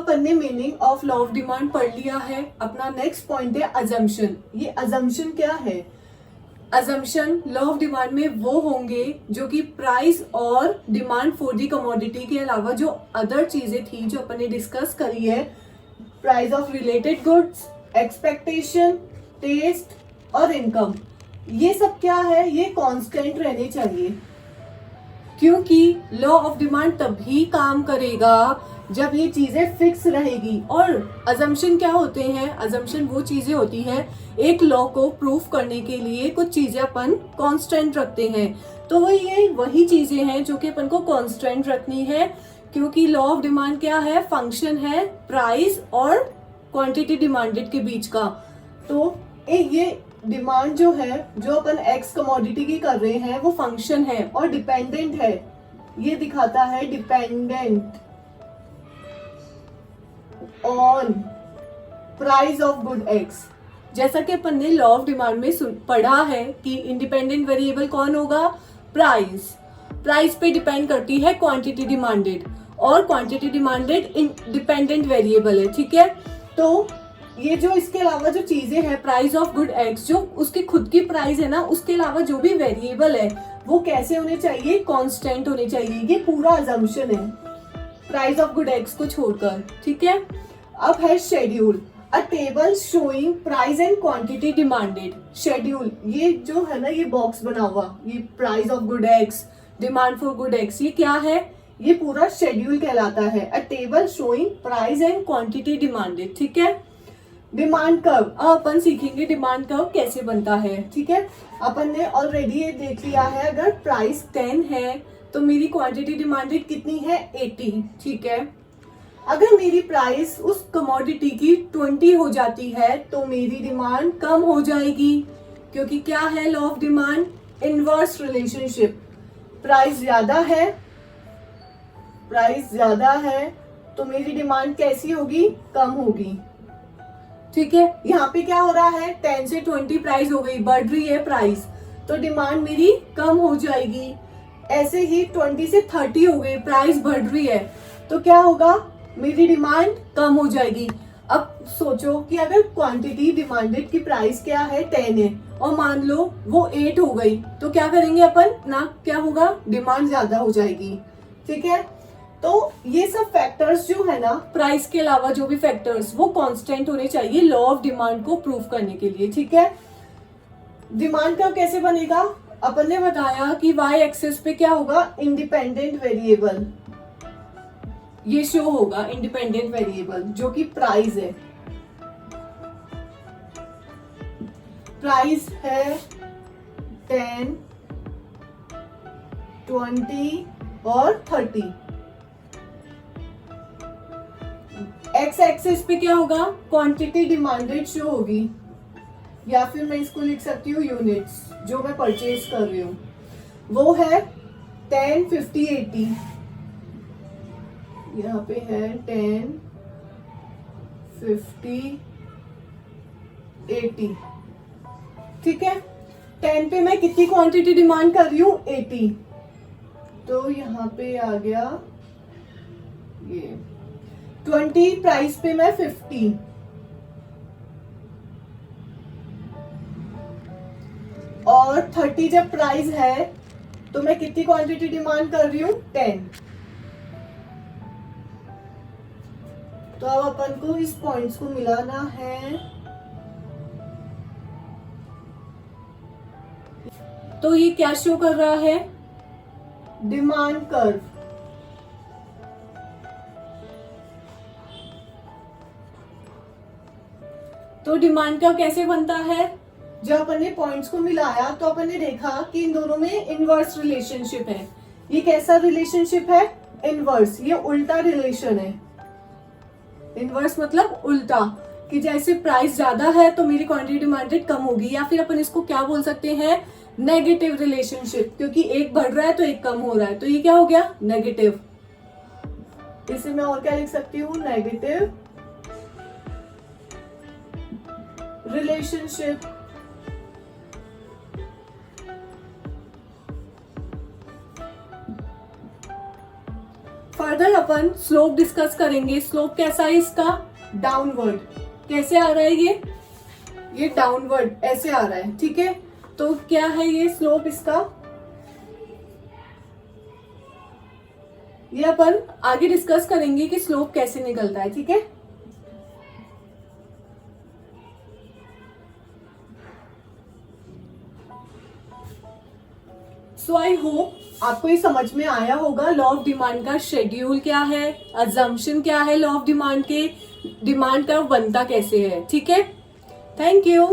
अपन ने meaning of law of demand पढ़ लिया है। अपना नेक्स्ट पॉइंट है अजम्पशन। ये अजम्पशन क्या है? अजम्पशन लॉ ऑफ डिमांड में वो होंगे जो कि प्राइस और डिमांड फॉर दी कमोडिटी के अलावा जो अदर चीजें थी जो अपन ने डिस्कस करी है, price of related goods, expectation, taste और इनकम, ये सब क्या है? ये कांस्टेंट रहने चाहिए, क्योंकि लॉ ऑफ डिमांड तभी काम करेगा जब ये चीजें फिक्स रहेगी। और अजम्पशन क्या होते हैं? अजम्पशन वो चीजें होती हैं, एक लॉ को प्रूफ करने के लिए कुछ चीजें अपन कांस्टेंट रखते हैं, तो ये वही चीजें हैं जो कि अपन को कांस्टेंट रखनी है, क्योंकि लॉ ऑफ डिमांड क्या है? फंक्शन है प्राइस और क्वांटिटी डिमांडेड के बीच का। तो ये डिमांड जो है, जो अपन एक्स कमोडिटी की कर रहे हैं, वो फंक्शन है और डिपेंडेंट है। ये दिखाता है dependent on price of good x. जैसा कि अपन ने लॉ ऑफ डिमांड में पढ़ा है कि इंडिपेंडेंट वेरिएबल कौन होगा? प्राइस। प्राइस पे डिपेंड करती है क्वांटिटी डिमांडेड, और क्वांटिटी डिमांडेड इंडिपेंडेंट वेरिएबल है, ठीक है। तो ये जो इसके अलावा जो चीजें हैं, प्राइस ऑफ गुड एक्स, जो उसकी खुद की प्राइस है ना, उसके अलावा जो भी वेरिएबल है वो कैसे होने चाहिए? कांस्टेंट होने चाहिए। ये पूरा अजम्पशन है प्राइस ऑफ गुड एक्स को छोड़कर, ठीक है। अब है schedule, a table showing price and quantity demanded. Schedule, ये जो है ना, ये बॉक्स बना हुआ, ये price of good x, demand for good x, ये क्या है? ये पूरा शेड्यूल कहलाता है। अ table showing price and quantity demanded, ठीक है। डिमांड कर्व, अब अपन सीखेंगे डिमांड कर्व कैसे बनता है, ठीक है। अपन ने ऑलरेडी ये देख लिया है, अगर प्राइस 10 है तो मेरी क्वांटिटी डिमांडेड कितनी है? 80, ठीक है। अगर मेरी प्राइस उस कमोडिटी की 20 हो जाती है तो मेरी डिमांड कम हो जाएगी, क्योंकि क्या है law of demand? Inverse relationship. Price ज्यादा है तो मेरी डिमांड कैसी होगी? कम होगी, ठीक है। यहाँ पे क्या हो रहा है? 10 से 20 प्राइस हो गई, बढ़ रही है प्राइस, तो डिमांड मेरी कम हो जाएगी। ऐसे ही 20 से 30 हो गई, प्राइस बढ़ रही है, तो क्या होगा? मेरी डिमांड कम हो जाएगी। अब सोचो कि अगर क्वांटिटी डिमांडेड की प्राइस क्या है? 10 है, और मान लो वो 8 हो गई, तो क्या करेंगे अपन ना? क्या होगा? डिमांड ज्यादा हो जाएगी, ठीक है। तो ये सब फैक्टर्स जो है ना, प्राइस के अलावा जो भी फैक्टर्स, वो कांस्टेंट होने चाहिए लॉ ऑफ डिमांड को प्रूव करने के लिए, ठीक है। डिमांड कर्व कैसे बनेगा? अपन ने बताया कि वाई एक्सिस पे क्या होगा? इंडिपेंडेंट वेरिएबल, ये शो होगा इंडिपेंडेंट वेरिएबल जो कि प्राइस है। प्राइस है 10, 20 और 30। एक्स एक्सिस पे क्या होगा? क्वांटिटी डिमांडेड शो होगी, या फिर मैं इसको लिख सकती हूँ यूनिट्स, जो मैं परचेज कर रही हूँ, वो है 10, 50, 80। यहाँ पे है 10, 50, 80, ठीक है। 10 पे मैं कितनी क्वांटिटी डिमांड कर रही हूँ? 80, तो यहाँ पे आ गया ये 20। प्राइस पे मैं 50, और 30 जब प्राइस है तो मैं कितनी क्वांटिटी डिमांड कर रही हूँ? 10। तो अब अपन को इस पॉइंट्स को मिलाना है। तो ये क्या शो कर रहा है? Demand curve. तो डिमांड कर्व कैसे बनता है? जब अपन ने पॉइंट्स को मिलाया तो अपन ने देखा कि इन दोनों में इनवर्स रिलेशनशिप है। ये कैसा रिलेशनशिप है? इनवर्स, ये उल्टा रिलेशन है। इनवर्स मतलब उल्टा, कि जैसे प्राइस ज्यादा है तो मेरी क्वांटिटी डिमांडेड कम होगी, या फिर अपन इसको क्या बोल सकते हैं? नेगेटिव रिलेशनशिप, क्योंकि एक बढ़ रहा है तो एक कम हो रहा है, तो ये क्या हो गया? नेगेटिव। इसे मैं और क्या लिख सकती हूँ? Negative relationship. फर्दर अपन स्लोप डिस्कस करेंगे। स्लोप कैसा है इसका? डाउनवर्ड। कैसे आ रहा है ये डाउनवर्ड ऐसे आ रहा है, ठीक है। तो क्या है ये स्लोप इसका? ये अपन आगे डिस्कस करेंगे कि स्लोप कैसे निकलता है, ठीक है। सो आई होप आपको ये समझ में आया होगा लॉ ऑफ डिमांड का शेड्यूल क्या है, अजम्पशन क्या है लॉ ऑफ डिमांड के, डिमांड कर्व बनता कैसे है, ठीक है। Thank you.